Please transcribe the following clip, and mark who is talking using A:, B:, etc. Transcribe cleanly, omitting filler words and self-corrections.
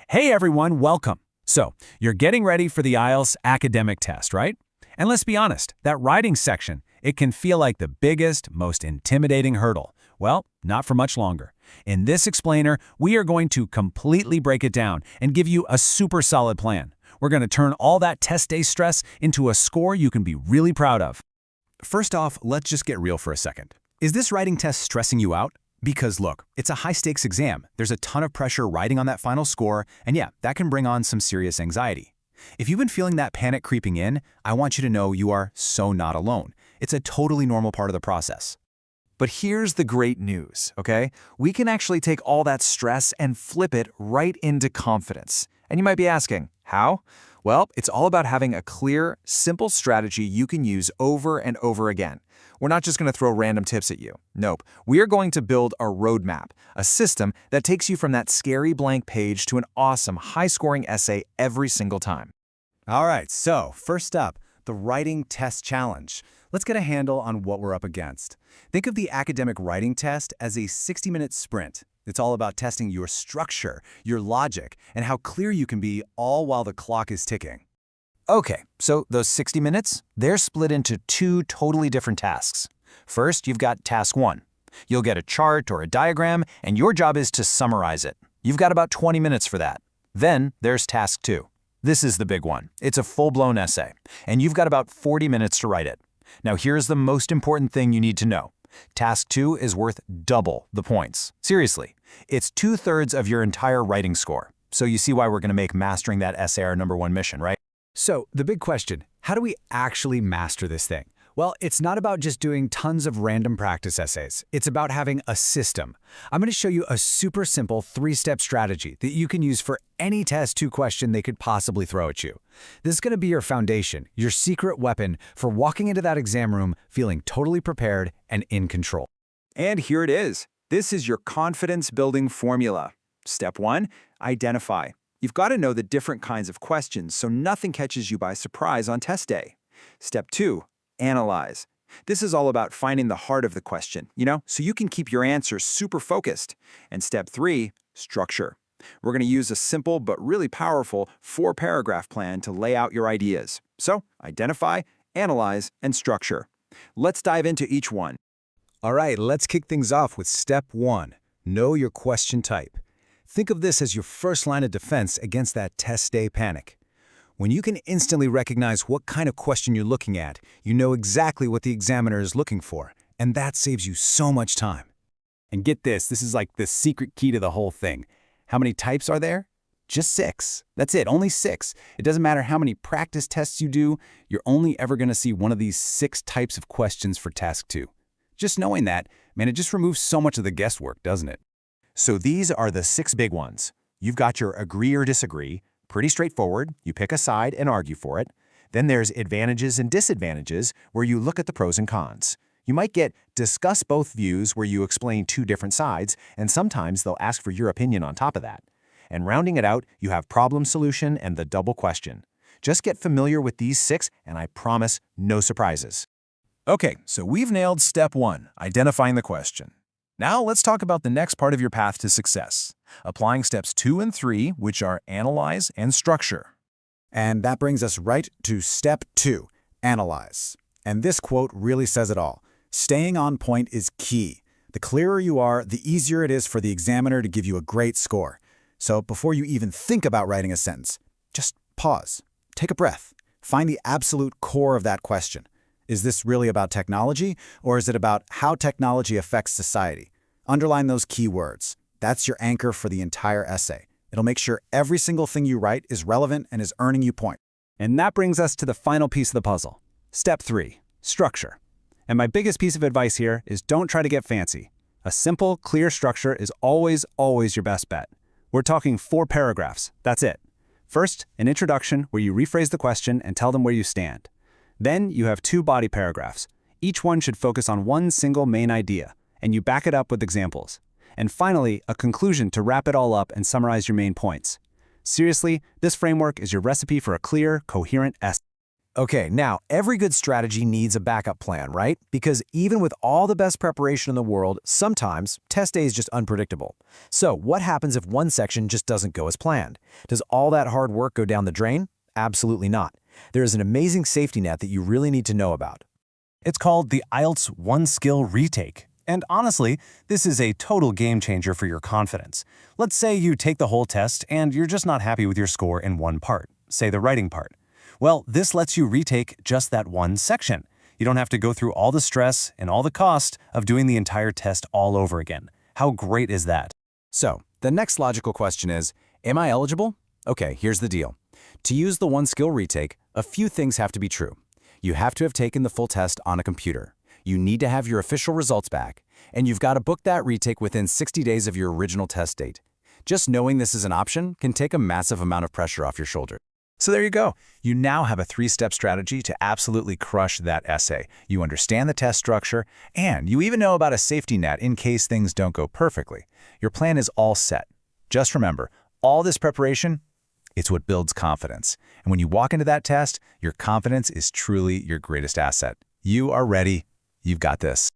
A: Hey everyone, welcome. So, you're getting ready for the IELTS academic test, right? And let's be honest, that writing section, it can feel like the biggest, most intimidating hurdle. Well, not for much longer. In this explainer, we are going to completely break it down and give you a super solid plan. We're going to turn all that test day stress into a score you can be really proud of.
B: First off, let's just get real for a second. Is this writing test stressing you out? Because look, it's a high-stakes exam. There's a ton of pressure riding on that final score, and yeah, that can bring on some serious anxiety. If you've been feeling that panic creeping in, I want you to know you are so not alone. It's a totally normal part of the process.
C: But here's the great news, okay? We can actually take all that stress and flip it right into confidence. And you might be asking, how? Well, it's all about having a clear, simple strategy you can use over and over again. We're not just going to throw random tips at you. Nope. We are going to build a roadmap, a system that takes you from that scary blank page to an awesome, high-scoring essay every single time.
B: All right, so first up, the writing test challenge. Let's get a handle on what we're up against. Think of the academic writing test as a 60-minute sprint. It's all about testing your structure, your logic, and how clear you can be, all while the clock is ticking.
C: Okay, so those 60 minutes, they're split into two totally different tasks. First, you've got task 1. You'll get a chart or a diagram, and your job is to summarize it. You've got about 20 minutes for that. Then there's task 2. This is the big one. It's a full-blown essay, and you've got about 40 minutes to write it. Now here's the most important thing you need to know. Task 2 is worth double the points. Seriously, it's 2/3 of your entire writing score. So you see why we're going to make mastering that essay our #1 mission, right?
B: So, the big question, how do we actually master this thing? Well, it's not about just doing tons of random practice essays. It's about having a system. I'm going to show you a super simple 3-step strategy that you can use for any test 2 question they could possibly throw at you. This is going to be your foundation, your secret weapon for walking into that exam room feeling totally prepared and in control.
C: And here it is. This is your confidence-building formula. Step 1, identify. You've got to know the different kinds of questions so nothing catches you by surprise on test day. Step 2, analyze. This is all about finding the heart of the question, so you can keep your answers super focused. And step 3, structure. We're going to use a simple but really powerful 4-paragraph plan to lay out your ideas. So, identify, analyze, and structure. Let's dive into each one.
B: All right, let's kick things off with step 1, know your question type. Think of this as your first line of defense against that test day panic. When you can instantly recognize what kind of question you're looking at, you know exactly what the examiner is looking for, and that saves you so much time. And get this is like the secret key to the whole thing. How many types are there? Just 6. That's it, only 6. It doesn't matter how many practice tests you do, you're only ever going to see one of these 6 types of questions for task 2. Just knowing that, man, it just removes so much of the guesswork, doesn't it?
D: So these are the 6 big ones. You've got your agree or disagree, pretty straightforward, you pick a side and argue for it. Then there's advantages and disadvantages, where you look at the pros and cons. You might get discuss both views, where you explain 2 different sides, and sometimes they'll ask for your opinion on top of that. And rounding it out, you have problem solution and the double question. Just get familiar with these 6, and I promise no surprises.
A: Okay, so we've nailed step 1, identifying the question. Now let's talk about the next part of your path to success, applying steps 2 and 3, which are analyze and structure.
B: And that brings us right to step 2, analyze. And this quote really says it all. Staying on point is key. The clearer you are, the easier it is for the examiner to give you a great score. So before you even think about writing a sentence, just pause, take a breath, find the absolute core of that question. Is this really about technology, or is it about how technology affects society? Underline those key words. That's your anchor for the entire essay. It'll make sure every single thing you write is relevant and is earning you points.
A: And that brings us to the final piece of the puzzle. Step 3, structure. And my biggest piece of advice here is don't try to get fancy. A simple, clear structure is always your best bet. We're talking 4 paragraphs. That's it. First, an introduction where you rephrase the question and tell them where you stand. Then you have 2 body paragraphs. Each one should focus on one single main idea, and you back it up with examples. And finally, a conclusion to wrap it all up and summarize your main points. Seriously, this framework is your recipe for a clear, coherent essay.
C: Okay, now, every good strategy needs a backup plan, right? Because even with all the best preparation in the world, sometimes test day is just unpredictable. So, what happens if one section just doesn't go as planned? Does all that hard work go down the drain? Absolutely not. There is an amazing safety net that you really need to know about.
E: It's called the IELTS One Skill Retake. And honestly, this is a total game changer for your confidence. Let's say you take the whole test and you're just not happy with your score in one part, say the writing part. Well, this lets you retake just that one section. You don't have to go through all the stress and all the cost of doing the entire test all over again. How great is that?
C: So, the next logical question is, am I eligible? Okay, here's the deal. To use the One Skill Retake, a few things have to be true. You have to have taken the full test on a computer. You need to have your official results back. And you've got to book that retake within 60 days of your original test date. Just knowing this is an option can take a massive amount of pressure off your shoulders.
B: So there you go. You now have a 3-step strategy to absolutely crush that essay. You understand the test structure, and you even know about a safety net in case things don't go perfectly. Your plan is all set. Just remember, all this preparation, it's what builds confidence. And when you walk into that test, your confidence is truly your greatest asset. You are ready. You've got this.